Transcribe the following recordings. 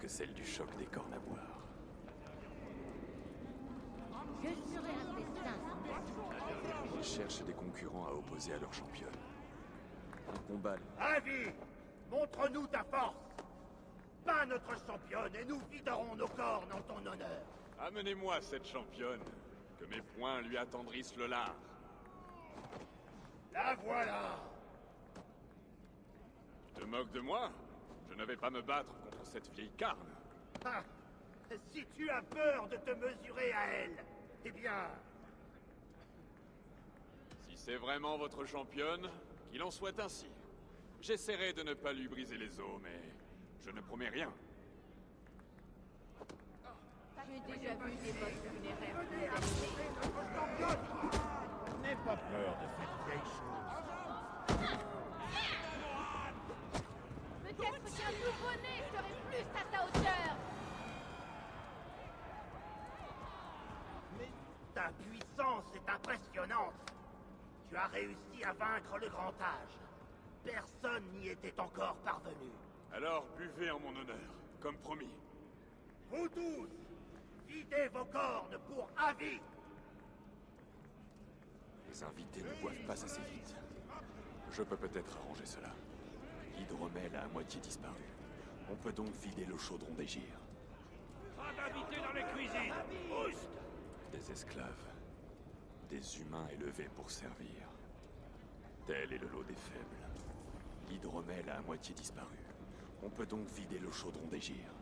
que celle du choc des cornes à boire. Je serai un destin sans Ils cherchent des concurrents à opposer à leur championne. Un combat... Avi, montre-nous ta force. Bats notre championne et nous viderons nos cornes en ton honneur. Amenez-moi cette championne, que mes poings lui attendrissent le lard. La voilà. Tu te moques de moi? Je ne vais pas me battre contre cette vieille carne. Ah, si tu as peur de te mesurer à elle, eh bien... Si c'est vraiment votre championne, qu'il en soit ainsi. J'essaierai de ne pas lui briser les os, mais je ne promets rien. J'ai déjà vu des bottes funéraires plus Venez affronter notre championne. N'aie pas peur de cette vieille chose. Peut-être qu'un nouveau-né serait plus à ta hauteur. Mais ta puissance est impressionnante. Tu as réussi à vaincre le grand âge. Personne n'y était encore parvenu. Alors buvez en mon honneur, comme promis. Vous tous, videz vos cornes pour Avi. Les invités ne boivent pas assez vite. Je peux peut-être arranger cela. L'hydromel a à moitié disparu. On peut donc vider le chaudron des gires. Pas d'invités dans les cuisines. Oust. Des esclaves. Des humains élevés pour servir. Tel est le lot des faibles. L'hydromel a à moitié disparu. On peut donc vider le chaudron des gires.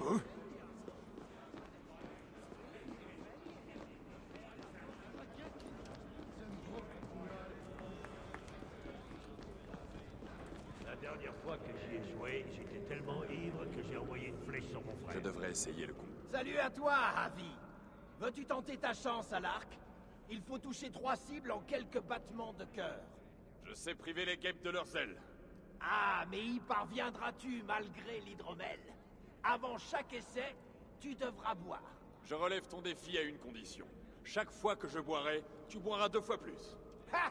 Hein? La dernière fois que j'y ai joué, j'étais tellement ivre que j'ai envoyé une flèche sur mon frère. Je devrais essayer le coup. Salut à toi, Avi. Veux-tu tenter ta chance à l'arc? Il faut toucher 3 cibles en quelques battements de cœur. Je sais priver les guêpes de leurs ailes. Ah, mais y parviendras-tu malgré l'hydromel? Avant chaque essai, tu devras boire. Je relève ton défi à une condition. Chaque fois que je boirai, tu boiras 2 fois plus. Ha!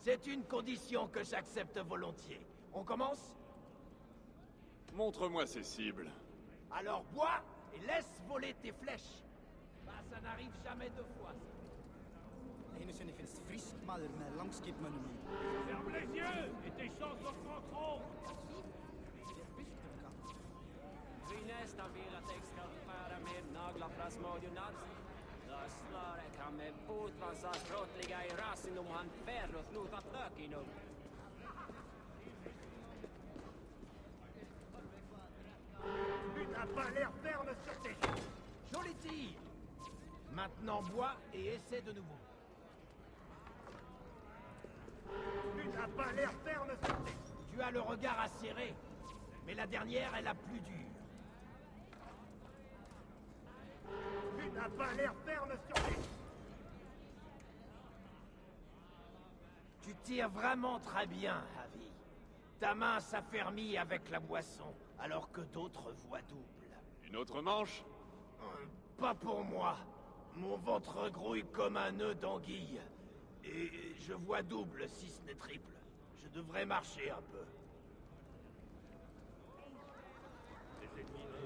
C'est une condition que j'accepte volontiers. On commence? Montre-moi ces cibles. Alors bois et laisse voler tes flèches. Bah, ça n'arrive jamais 2 fois, ça. Enigszins finns frisk malm med langskipmönum. Ferme les yeux et tes chances augmenteront. Vi nästan vill att jag ska skära med nagelplasmodionals. Laslare kan med botvansas brottsliga i rassen om han färr och slutar tökinum. Tu n'as pas l'air ferme sur tes genoux. Joli tir! Maintenant bois et essaie de nouveau. Tu n'as pas l'air ferme sur tes... Tu as le regard acéré, mais la dernière est la plus dure. Tu n'as pas l'air ferme sur tes... Tu tires vraiment très bien, Avi. Ta main s'affermit avec la boisson, alors que d'autres voient double. Une autre manche? Pas pour moi. Mon ventre grouille comme un nœud d'anguille. Et je vois double si ce n'est triple. Je devrais marcher un peu.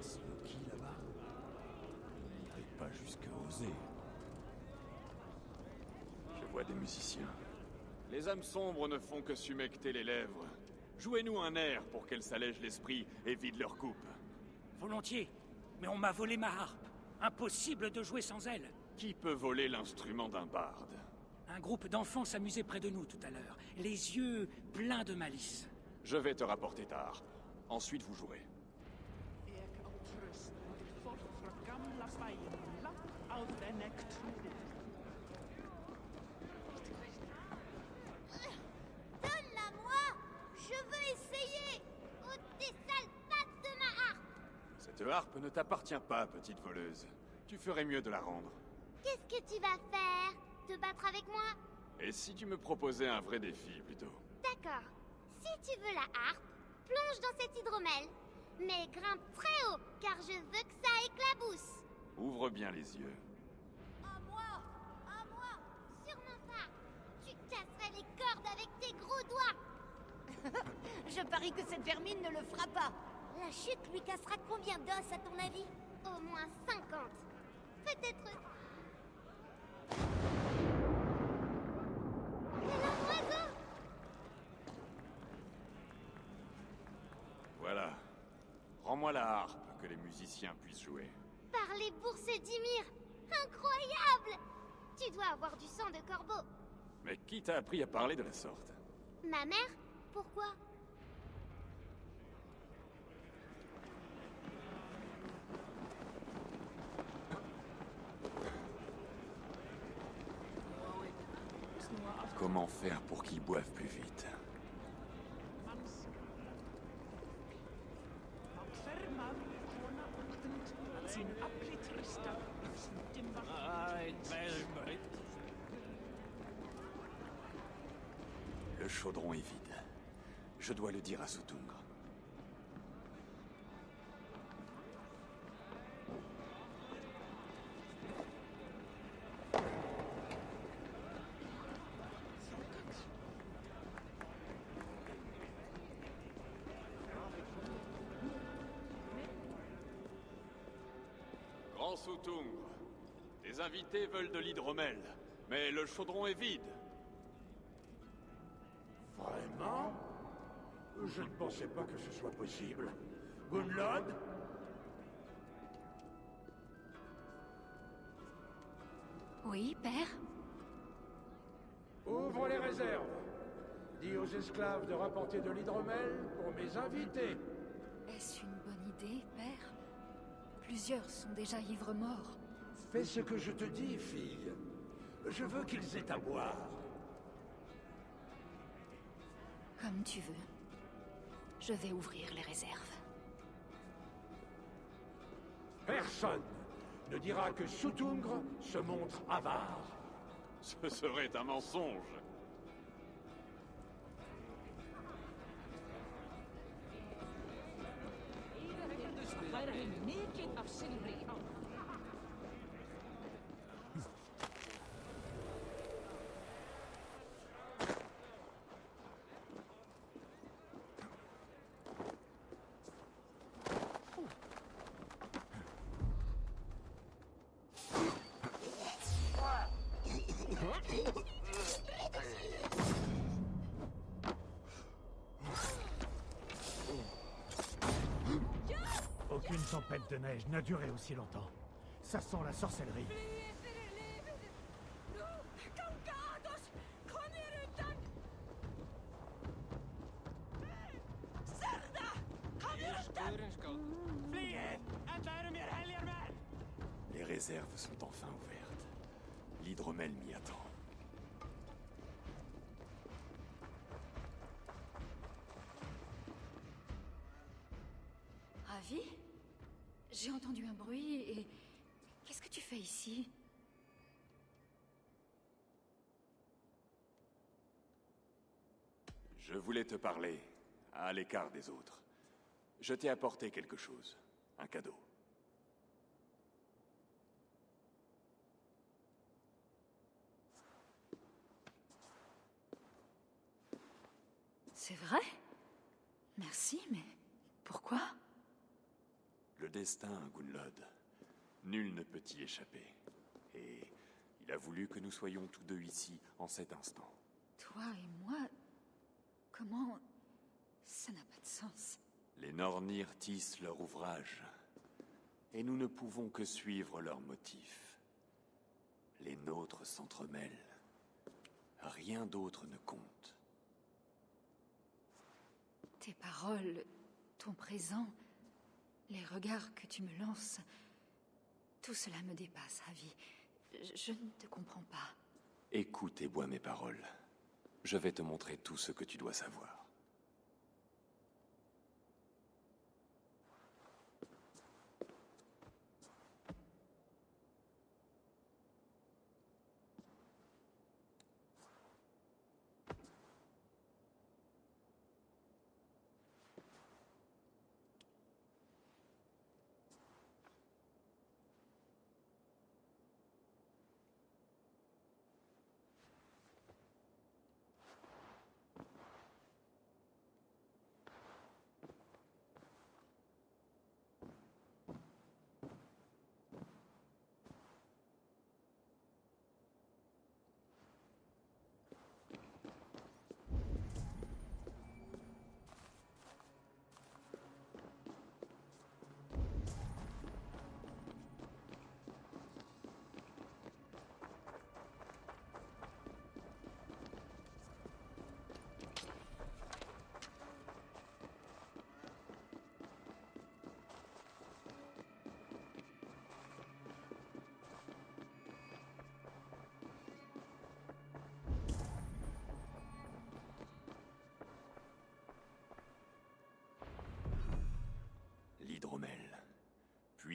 C'est qui là-bas? Il n'irait pas jusqu'à oser. Je vois des musiciens. Les âmes sombres ne font que s'humecter les lèvres. Jouez-nous un air pour qu'elles s'allègent l'esprit et vident leur coupe. Volontiers, mais on m'a volé ma harpe. Impossible de jouer sans elle. Qui peut voler l'instrument d'un barde? Un groupe d'enfants s'amusait près de nous tout à l'heure, les yeux pleins de malice. Je vais te rapporter ta harpe. Ensuite, vous jouerez. Donne-la-moi! Je veux essayer! Oh, tes sales pattes de ma harpe! Cette harpe ne t'appartient pas, petite voleuse. Tu ferais mieux de la rendre. Qu'est-ce que tu vas faire? Te battre avec moi? Et si tu me proposais un vrai défi, plutôt? D'accord. Si tu veux la harpe, plonge dans cet hydromel. Mais grimpe très haut, car je veux que ça éclabousse. Ouvre bien les yeux. À moi! À moi! Je parie que cette vermine ne le fera pas. La chute lui cassera combien d'os à ton avis? Au moins 50. Peut-être... C'est un oiseau! Voilà. Rends-moi la harpe, que les musiciens puissent jouer. Par les bourses d'Ymir! Incroyable! Tu dois avoir du sang de corbeau. Mais qui t'a appris à parler de la sorte? Ma mère? Pourquoi? Comment faire pour qu'ils boivent plus vite? Le chaudron est vide. Je dois le dire à Sutungr. Grand Sutungr, tes invités veulent de l'hydromel, mais le chaudron est vide. Vraiment? Je ne pensais pas que ce soit possible. Gunlod? Oui, père? Ouvre les réserves. Dis aux esclaves de rapporter de l'hydromel pour mes invités. Est-ce une bonne idée, père? Plusieurs sont déjà ivres morts. Fais ce que je te dis, fille. Je veux qu'ils aient à boire. Comme tu veux. Je vais ouvrir les réserves. Personne ne dira que Sutungr se montre avare. Ce serait un mensonge. Aucune tempête de neige n'a duré aussi longtemps. Ça sent la sorcellerie. Les réserves sont enfin ouvertes. L'hydromel m'y attend. Ravi? J'ai entendu un bruit et... Qu'est-ce que tu fais ici? Je voulais te parler, à l'écart des autres. Je t'ai apporté quelque chose. Un cadeau. C'est vrai? Merci, mais... Pourquoi? Le destin, Gunlod. Nul ne peut y échapper. Et il a voulu que nous soyons tous deux ici, en cet instant. Toi et moi... Comment... Ça n'a pas de sens. Les Nornir tissent leur ouvrage. Et nous ne pouvons que suivre leurs motifs. Les nôtres s'entremêlent. Rien d'autre ne compte. Tes paroles, ton présent, les regards que tu me lances, tout cela me dépasse, Ravi. Je ne te comprends pas. Écoute et bois mes paroles. Je vais te montrer tout ce que tu dois savoir.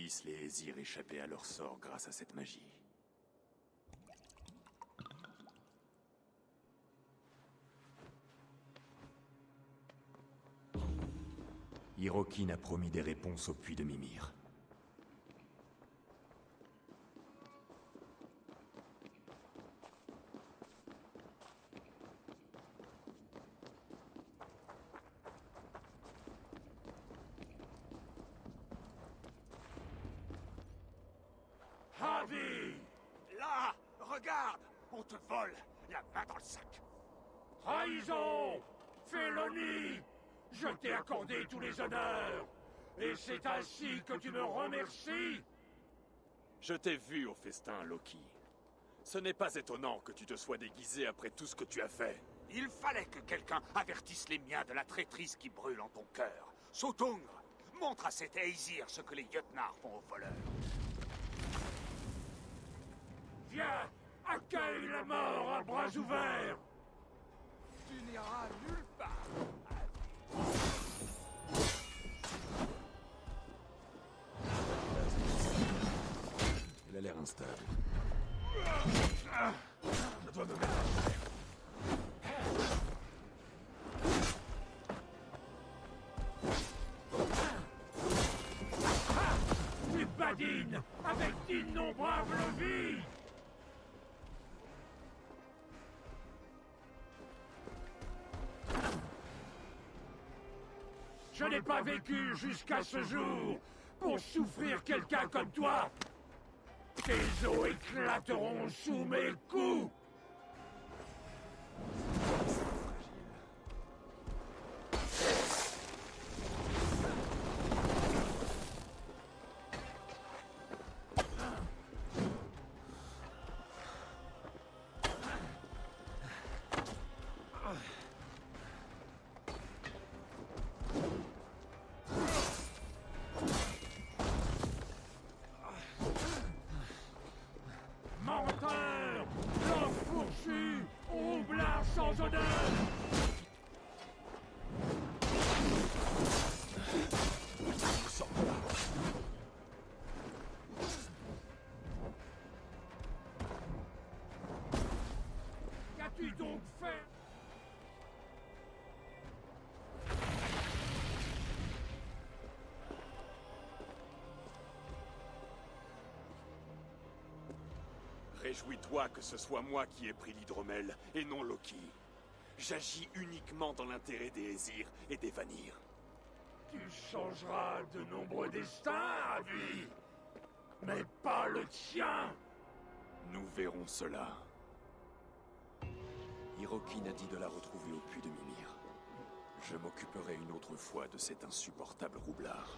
Jadis, les Aesir échappaient à leur sort grâce à cette magie. Hirokin a promis des réponses au puits de Mimir. Ravi! Là, regarde! On te vole, la main dans le sac. Trahison! Félonie! Je t'ai accordé tous les honneurs! Et c'est ainsi que tu me remercies? Je t'ai vu au festin, Loki. Ce n'est pas étonnant que tu te sois déguisé après tout ce que tu as fait. Il fallait que quelqu'un avertisse les miens de la traîtrise qui brûle en ton cœur. Suttung, montre à cet Aesir ce que les Jötnar font aux voleurs. Viens! Accueille la mort à bras ouverts! Tu n'iras nulle part. Il a l'air instable. Je dois me mettre à terre. Tu badines avec d'innombrables vies! Je n'ai pas vécu jusqu'à ce jour pour souffrir quelqu'un comme toi. Tes os éclateront sous mes coups. Menteur! L'homme fourchu! Roublard sans honneur! Qu'as-tu donc fait? Réjouis-toi que ce soit moi qui ai pris l'hydromel, et non Loki. J'agis uniquement dans l'intérêt des Aesir et des Vanir. Tu changeras de nombreux destins, Ravi, mais pas le tien. Nous verrons cela. Hirokin a dit de la retrouver au puits de Mimir. Je m'occuperai une autre fois de cet insupportable roublard.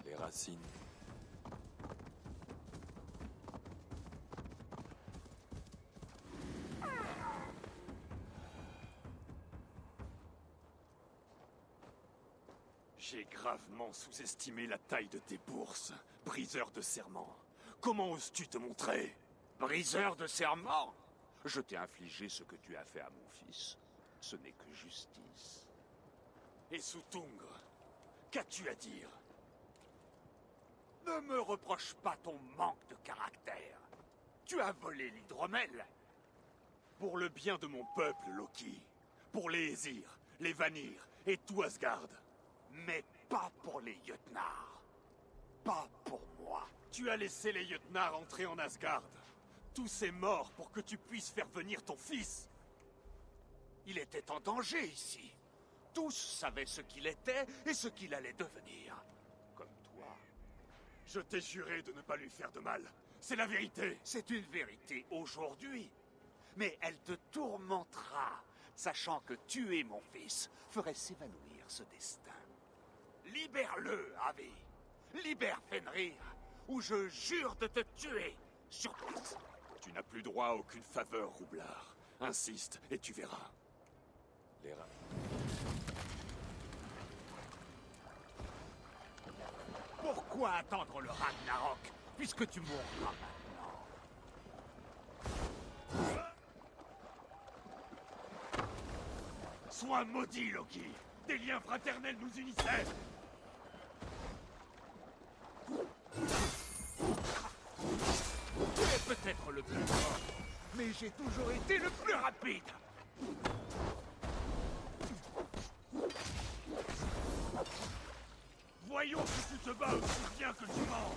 Les racines. J'ai gravement sous-estimé la taille de tes bourses, briseur de serments. Comment oses-tu te montrer? Briseur de serment? Je t'ai infligé ce que tu as fait à mon fils. Ce n'est que justice. Et Soutungre, qu'as-tu à dire? Ne me reproche pas ton manque de caractère. Tu as volé l'hydromel. Pour le bien de mon peuple, Loki. Pour les Aesir, les Vanir et tout Asgard. Mais pas pour les Jötnar. Pas pour moi. Tu as laissé les Jötnar entrer en Asgard. Tous ces morts pour que tu puisses faire venir ton fils. Il était en danger ici. Tous savaient ce qu'il était et ce qu'il allait devenir. Comme toi. Je t'ai juré de ne pas lui faire de mal. C'est la vérité. C'est une vérité aujourd'hui. Mais elle te tourmentera, sachant que tuer mon fils ferait s'évanouir ce destin. Libère-le, Avi. Libère Fenrir, ou je jure de te tuer sur place. Tu n'as plus droit à aucune faveur, Roublard. Insiste, et tu verras. Les rats. Pourquoi attendre le Ragnarok, puisque tu mourras maintenant? Sois maudit, Loki. Des liens fraternels nous unissaient. Tu es peut-être le plus fort, mais j'ai toujours été le plus rapide. Voyons si tu te bats aussi bien que tu mens.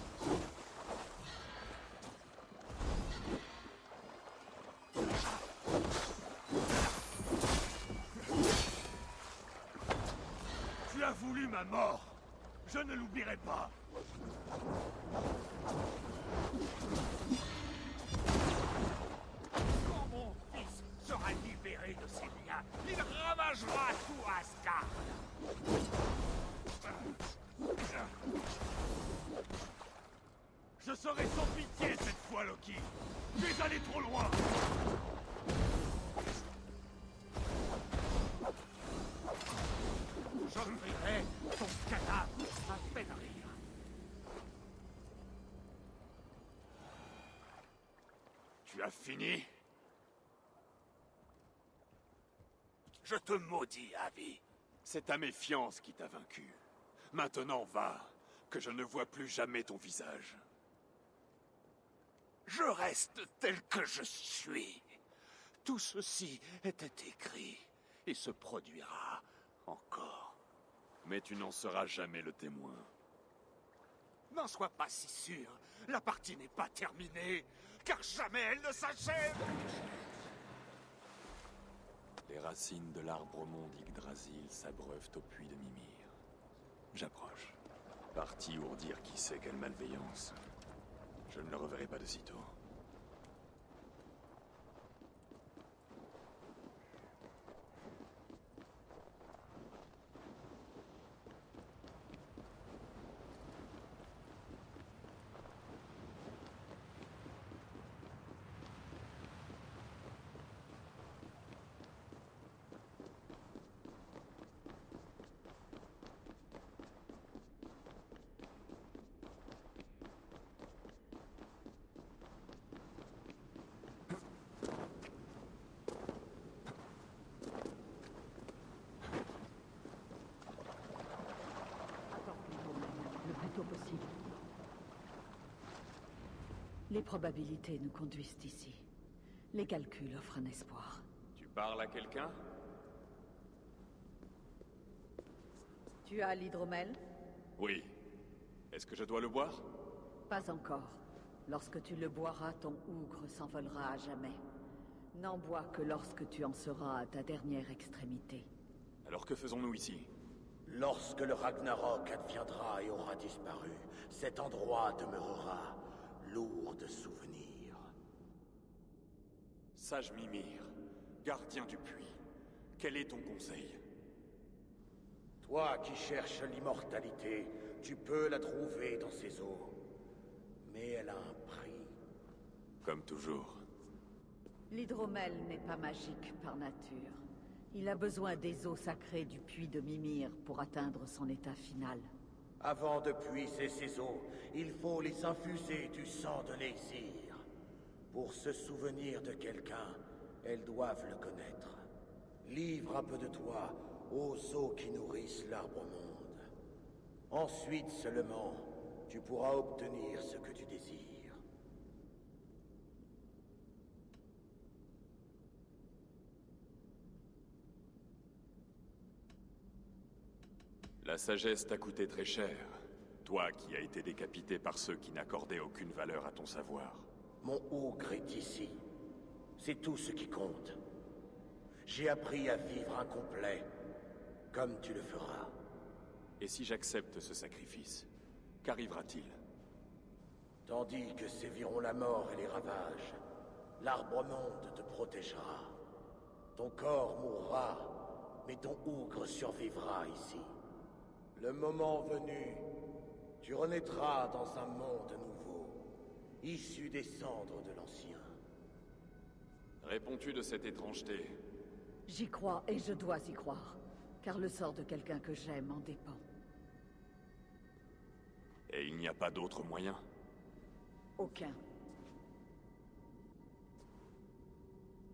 Tu as voulu ma mort. Je ne l'oublierai pas. Quand mon fils sera libéré de ses liens, il ravagera tout Asgard. Je serai sans pitié cette fois, Loki. Tu es allé trop loin. J'offrirai ton cadavre à Fenrir. Tu as fini? Je te maudis, Avi. C'est ta méfiance qui t'a vaincu. Maintenant, va, que je ne vois plus jamais ton visage. Je reste tel que je suis. Tout ceci était écrit et se produira encore. Mais tu n'en seras jamais le témoin. N'en sois pas si sûr. La partie n'est pas terminée, car jamais elle ne s'achève. Les racines de l'arbre monde Yggdrasil s'abreuvent au puits de Mimir. J'approche. Parti ourdir qui sait quelle malveillance. Je ne le reverrai pas de sitôt. Possible. Les probabilités nous conduisent ici. Les calculs offrent un espoir. Tu parles à quelqu'un? Tu as l'hydromel? Oui. Est-ce que je dois le boire? Pas encore. Lorsque tu le boiras, ton ougre s'envolera à jamais. N'en bois que lorsque tu en seras à ta dernière extrémité. Alors que faisons-nous ici? Lorsque le Ragnarok adviendra et aura disparu, cet endroit demeurera lourd de souvenirs. Sage Mimir, gardien du puits, quel est ton conseil? Toi qui cherches l'immortalité, tu peux la trouver dans ces eaux. Mais elle a un prix. Comme toujours. L'hydromel n'est pas magique par nature. Il a besoin des eaux sacrées du puits de Mimir pour atteindre son état final. Avant de puiser ces eaux, il faut les infuser du sang de Neysir. Pour se souvenir de quelqu'un, elles doivent le connaître. Livre un peu de toi aux eaux qui nourrissent l'arbre-monde. Ensuite seulement, tu pourras obtenir ce que tu désires. La sagesse t'a coûté très cher. Toi qui as été décapité par ceux qui n'accordaient aucune valeur à ton savoir. Mon ougre est ici. C'est tout ce qui compte. J'ai appris à vivre incomplet, comme tu le feras. Et si j'accepte ce sacrifice, qu'arrivera-t-il? Tandis que séviront la mort et les ravages, l'arbre-monde te protégera. Ton corps mourra, mais ton ougre survivra ici. Le moment venu, tu renaîtras dans un monde nouveau, issu des cendres de l'ancien. Réponds-tu de cette étrangeté? J'y crois et je dois y croire, car le sort de quelqu'un que j'aime en dépend. Et il n'y a pas d'autre moyen? Aucun.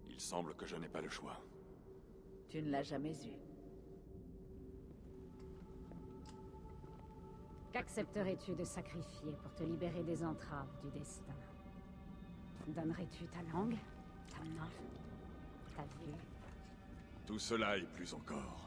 Il semble que je n'ai pas le choix. Tu ne l'as jamais eu. Qu'accepterais-tu de sacrifier pour te libérer des entraves du destin? Donnerais-tu ta langue, ta main, ta vue? Tout cela et plus encore.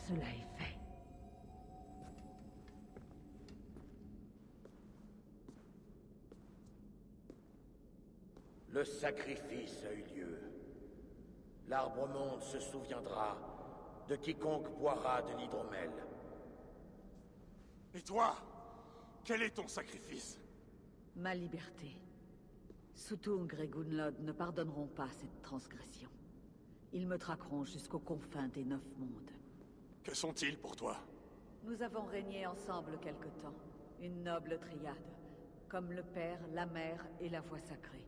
Cela est fait. Le sacrifice a eu lieu. L'arbre-monde se souviendra de quiconque boira de l'hydromel. Et toi? Quel est ton sacrifice? Ma liberté. Suttung et Gunlod ne pardonneront pas cette transgression. Ils me traqueront jusqu'aux confins des 9 mondes. Que sont-ils pour toi? Nous avons régné ensemble quelque temps. Une noble triade. Comme le père, la mère et la voix sacrée.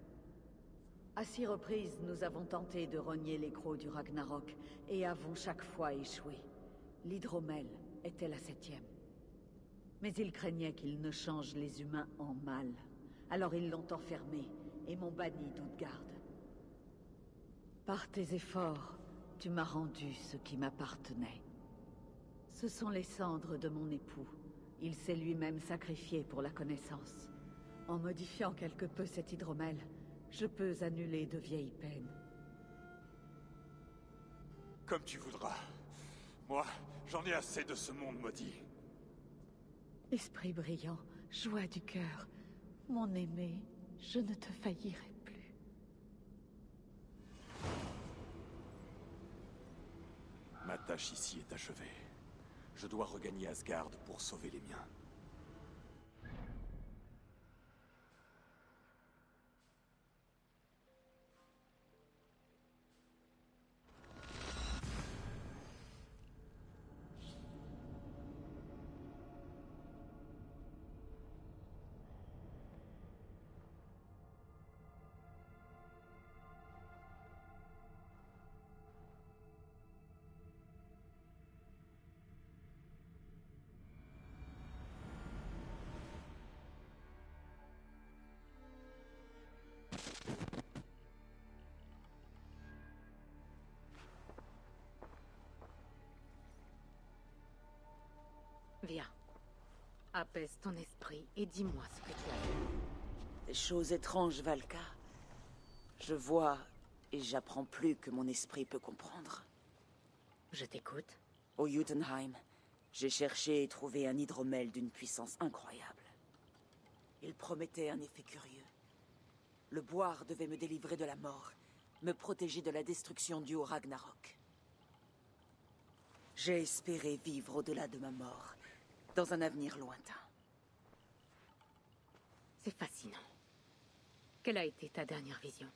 À 6 reprises, nous avons tenté de rogner les crocs du Ragnarok et avons chaque fois échoué. L'hydromel était la 7e. Mais ils craignaient qu'il ne change les humains en mal. Alors ils l'ont enfermé et m'ont banni d'Utgard. Par tes efforts, tu m'as rendu ce qui m'appartenait. Ce sont les cendres de mon époux. Il s'est lui-même sacrifié pour la connaissance. En modifiant quelque peu cet hydromel, je peux annuler de vieilles peines. Comme tu voudras. Moi, j'en ai assez de ce monde maudit. Esprit brillant, joie du cœur, mon aimé, je ne te faillirai plus. Ma tâche ici est achevée. Je dois regagner Asgard pour sauver les miens. Viens. Apaise ton esprit et dis-moi ce que tu as vu. Des choses étranges, Valka. Je vois et j'apprends plus que mon esprit peut comprendre. Je t'écoute. Au Jotunheim, j'ai cherché et trouvé un hydromel d'une puissance incroyable. Il promettait un effet curieux. Le boire devait me délivrer de la mort, me protéger de la destruction due au Ragnarok. J'ai espéré vivre au-delà de ma mort, dans un avenir lointain. C'est fascinant. Quelle a été ta dernière vision?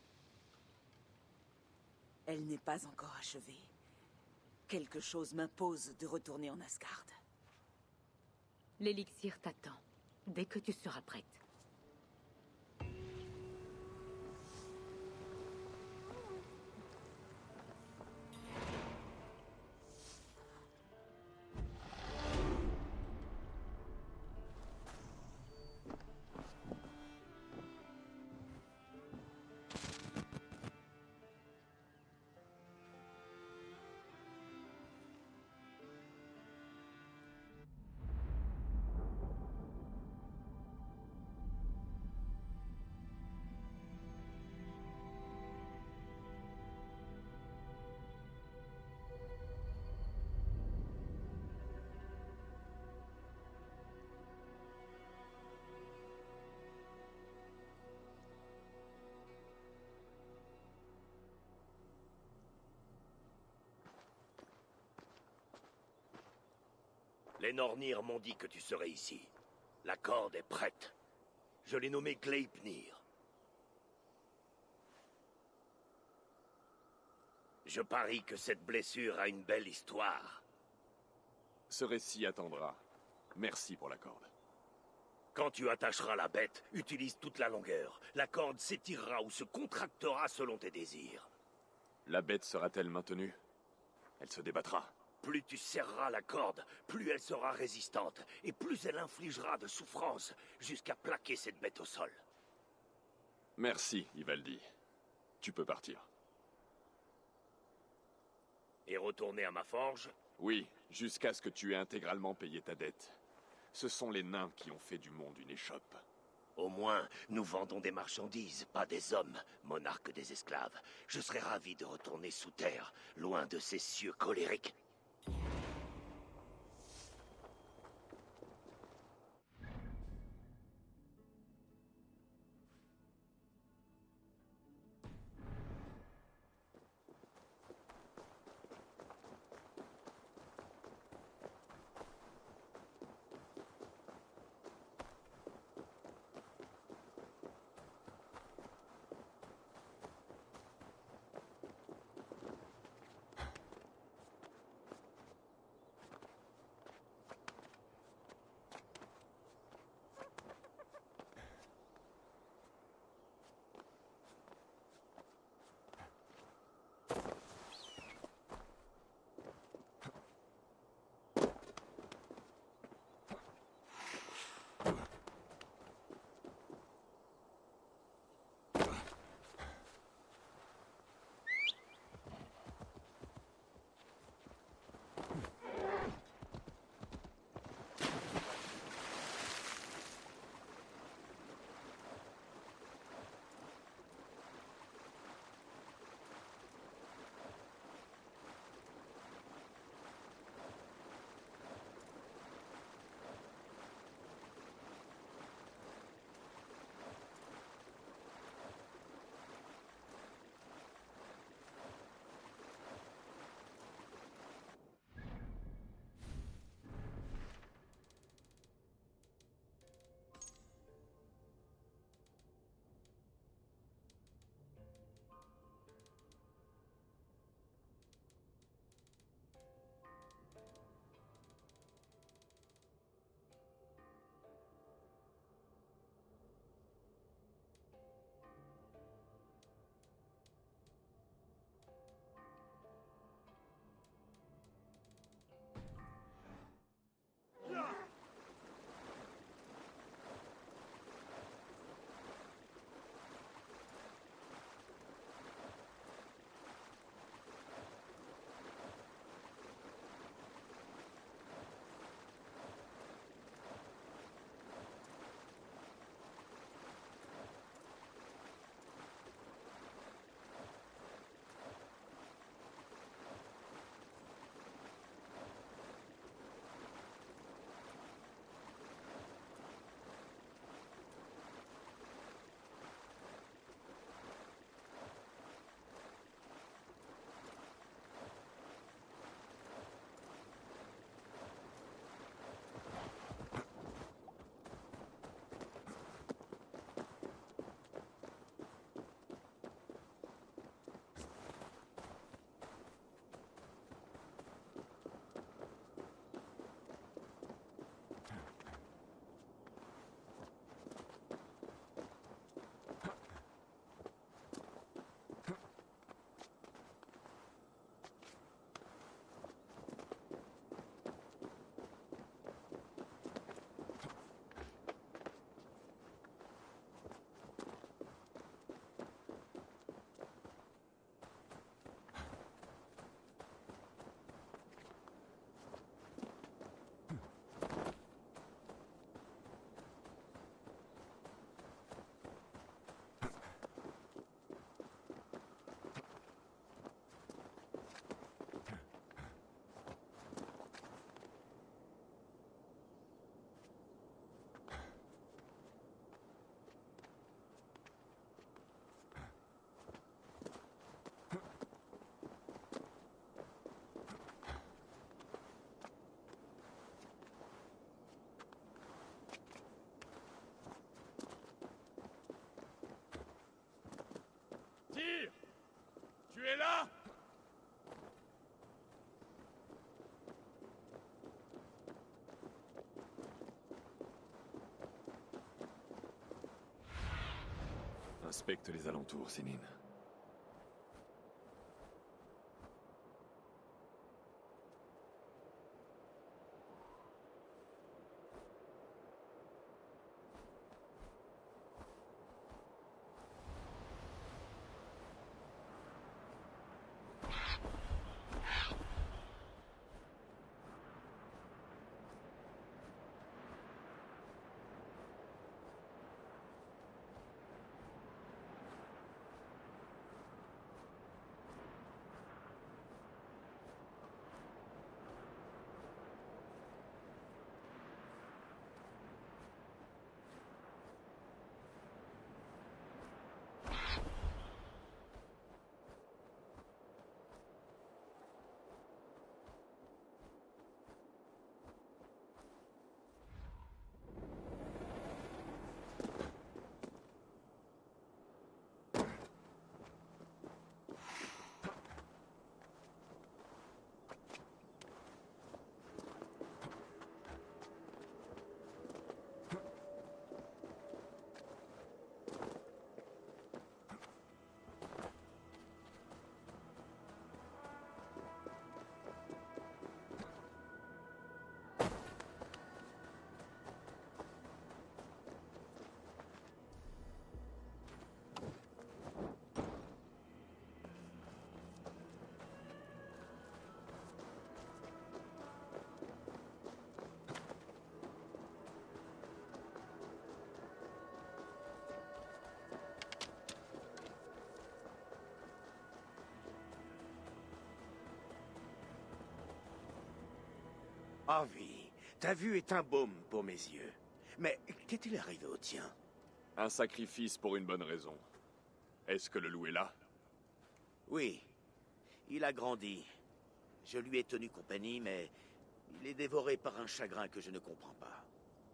Elle n'est pas encore achevée. Quelque chose m'impose de retourner en Asgard. L'élixir t'attend, dès que tu seras prête. Les Nornir m'ont dit que tu serais ici. La corde est prête. Je l'ai nommé Gleipnir. Je parie que cette blessure a une belle histoire. Ce récit attendra. Merci pour la corde. Quand tu attacheras la bête, utilise toute la longueur. La corde s'étirera ou se contractera selon tes désirs. La bête sera-t-elle maintenue? Elle se débattra. Plus tu serreras la corde, plus elle sera résistante, et plus elle infligera de souffrance, jusqu'à plaquer cette bête au sol. Merci, Ivaldi. Tu peux partir. Et retourner à ma forge? Oui, jusqu'à ce que tu aies intégralement payé ta dette. Ce sont les nains qui ont fait du monde une échoppe. Au moins, nous vendons des marchandises, pas des hommes, monarques des esclaves. Je serais ravi de retourner sous terre, loin de ces cieux colériques. Inspecte les alentours, Sénine. Harvey, ta vue est un baume pour mes yeux. Mais qu'est-il arrivé au tien? Un sacrifice pour une bonne raison. Est-ce que le loup est là? Oui. Il a grandi. Je lui ai tenu compagnie, mais il est dévoré par un chagrin que je ne comprends pas.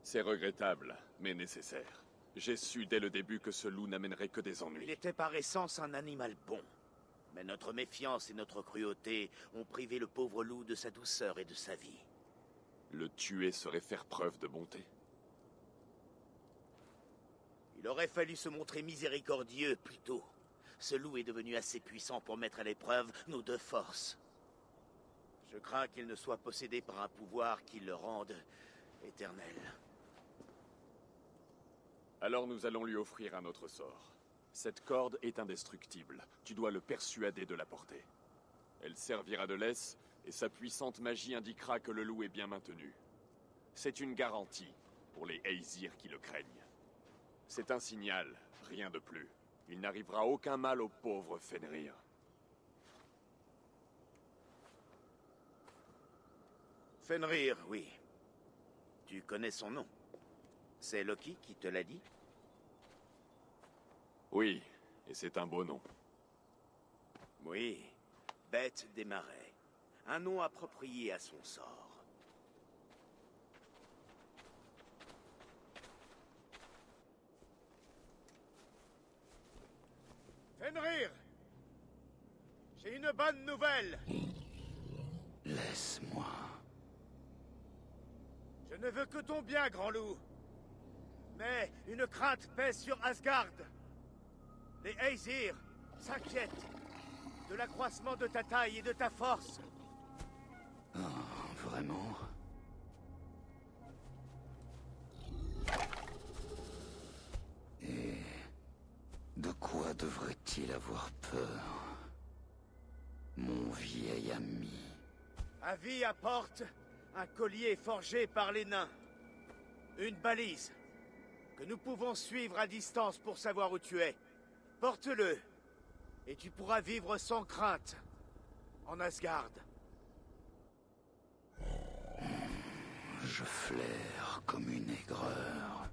C'est regrettable, mais nécessaire. J'ai su dès le début que ce loup n'amènerait que des ennuis. Il était par essence un animal bon. Mais notre méfiance et notre cruauté ont privé le pauvre loup de sa douceur et de sa vie. Le tuer serait faire preuve de bonté. Il aurait fallu se montrer miséricordieux plus tôt. Ce loup est devenu assez puissant pour mettre à l'épreuve nos deux forces. Je crains qu'il ne soit possédé par un pouvoir qui le rende éternel. Alors nous allons lui offrir un autre sort. Cette corde est indestructible. Tu dois le persuader de la porter. Elle servira de laisse, et sa puissante magie indiquera que le loup est bien maintenu. C'est une garantie pour les Aesir qui le craignent. C'est un signal, rien de plus. Il n'arrivera aucun mal au pauvre Fenrir. Fenrir, oui. Tu connais son nom. C'est Loki qui te l'a dit? Oui, et c'est un beau nom. Oui, Bête des Marais. Un nom approprié à son sort. Fenrir! J'ai une bonne nouvelle! Laisse-moi. Je ne veux que ton bien, grand loup. Mais une crainte pèse sur Asgard. Les Aesir s'inquiètent de l'accroissement de ta taille et de ta force. Oh, vraiment? Et de quoi devrait-il avoir peur, mon vieil ami? Avi apporte un collier forgé par les nains. Une balise que nous pouvons suivre à distance pour savoir où tu es. Porte-le, et tu pourras vivre sans crainte en Asgard. Je flaire comme une aigreur.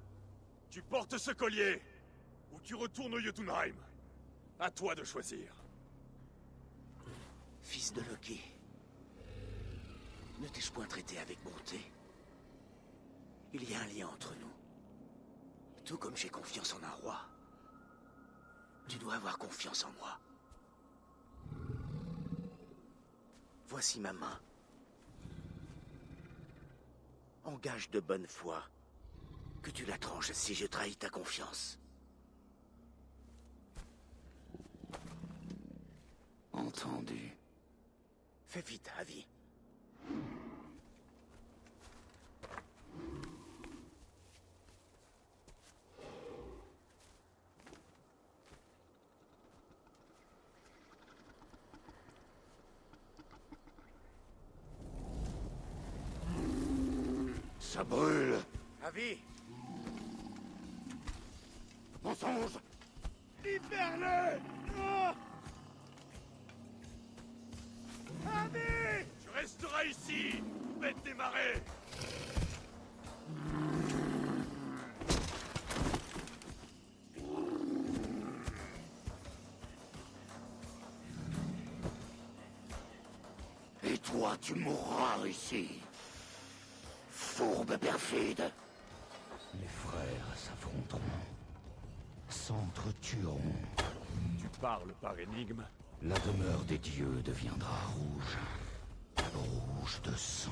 Tu portes ce collier, ou tu retournes au Jotunheim. À toi de choisir. Fils de Loki, ne t'ai-je point traité avec bonté? Il y a un lien entre nous. Tout comme j'ai confiance en un roi, tu dois avoir confiance en moi. Voici ma main. Engage de bonne foi que tu la tranches si je trahis ta confiance. entendu. Fais vite, Avi. Ça brûle. Avi! Mensonge! Libère-le! Non! Avi! Tu resteras ici, bête des marais! Et toi, tu mourras ici. Fourbe perfide. Les frères s'affronteront. S'entretueront. Tu parles par énigme? La demeure des dieux deviendra rouge. Rouge de sang.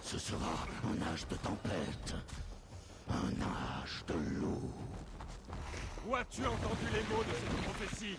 Ce sera un âge de tempête. Un âge de loup. Où as-tu entendu les mots de cette prophétie?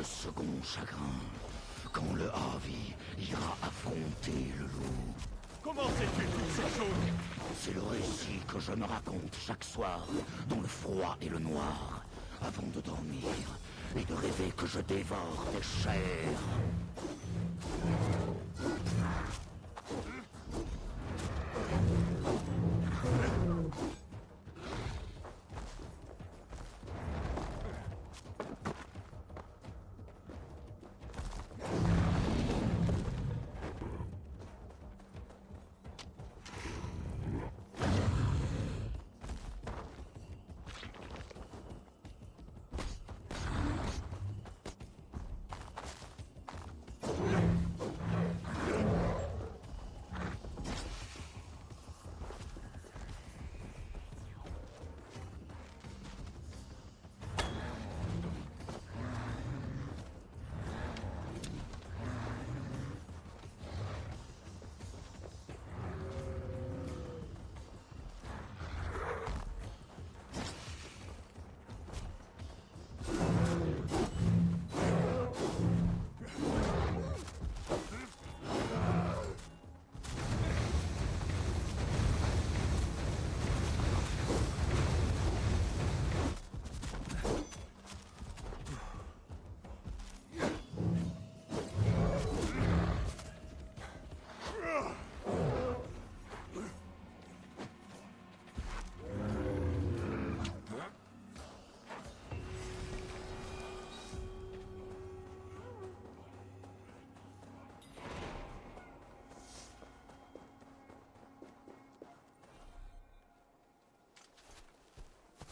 le second chagrin, quand le Harvey ira affronter le loup. Comment sais-tu toutes ces choses? C'est le récit que je me raconte chaque soir, dans le froid et le noir, avant de dormir, et de rêver que je dévore des chairs.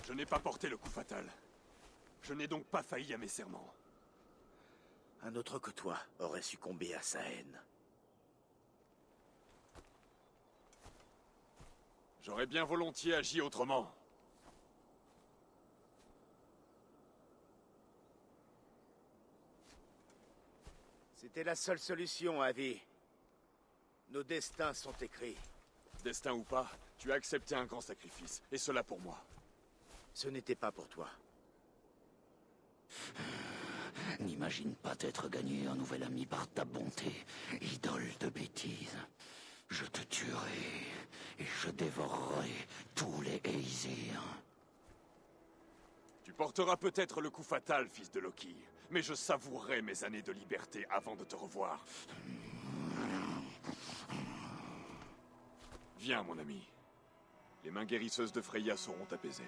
Je n'ai pas porté le coup fatal. Je n'ai donc pas failli à mes serments. Un autre que toi aurait succombé à sa haine. J'aurais bien volontiers agi autrement. C'était la seule solution, Avi. Nos destins sont écrits. Destin ou pas, tu as accepté un grand sacrifice, et cela pour moi. Ce n'était pas pour toi. N'imagine pas t'être gagné un nouvel ami par ta bonté, idole de bêtises. Je te tuerai, et je dévorerai tous les Aesir. Tu porteras peut-être le coup fatal, fils de Loki, mais je savourerai mes années de liberté avant de te revoir. Viens, mon ami. Les mains guérisseuses de Freya seront apaisées.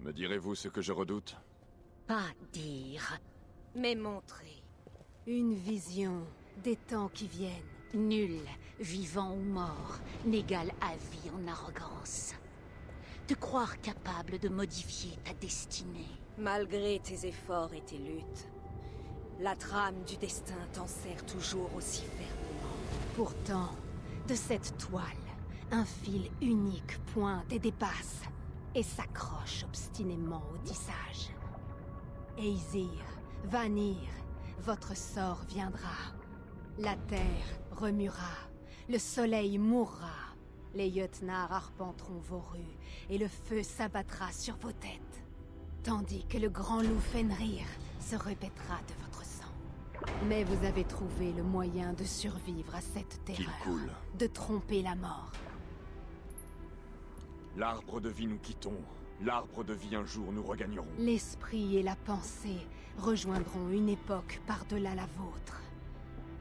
Me direz-vous ce que je redoute? Pas dire, mais montrer. Une vision des temps qui viennent. Nul, vivant ou mort, n'égale Avi en arrogance. Te croire capable de modifier ta destinée. Malgré tes efforts et tes luttes, la trame du destin t'en sert toujours aussi fermement. Pourtant, de cette toile, un fil unique pointe et dépasse, et s'accroche obstinément au tissage. Aesir, Vanir, votre sort viendra. La terre remuera, le soleil mourra. Les Jötnar arpenteront vos rues, et le feu s'abattra sur vos têtes. Tandis que le grand loup Fenrir se répétera de votre sang. Mais vous avez trouvé le moyen de survivre à cette terreur. Qu'il coule. De tromper la mort. L'arbre de vie nous quittons. L'arbre de vie un jour nous regagnerons. L'esprit et la pensée rejoindront une époque par-delà la vôtre.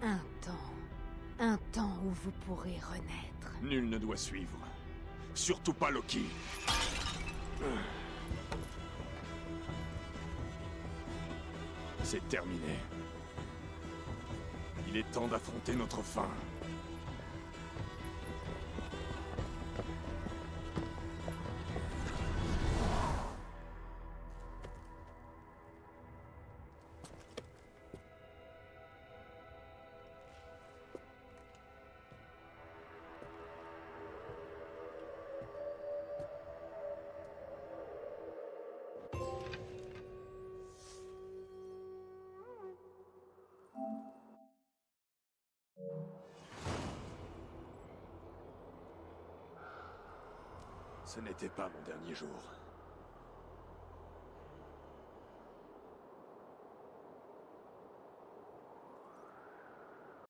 Un temps où vous pourrez renaître. Nul ne doit suivre. Surtout pas Loki. C'est terminé. Il est temps d'affronter notre fin. Ce n'était pas mon dernier jour.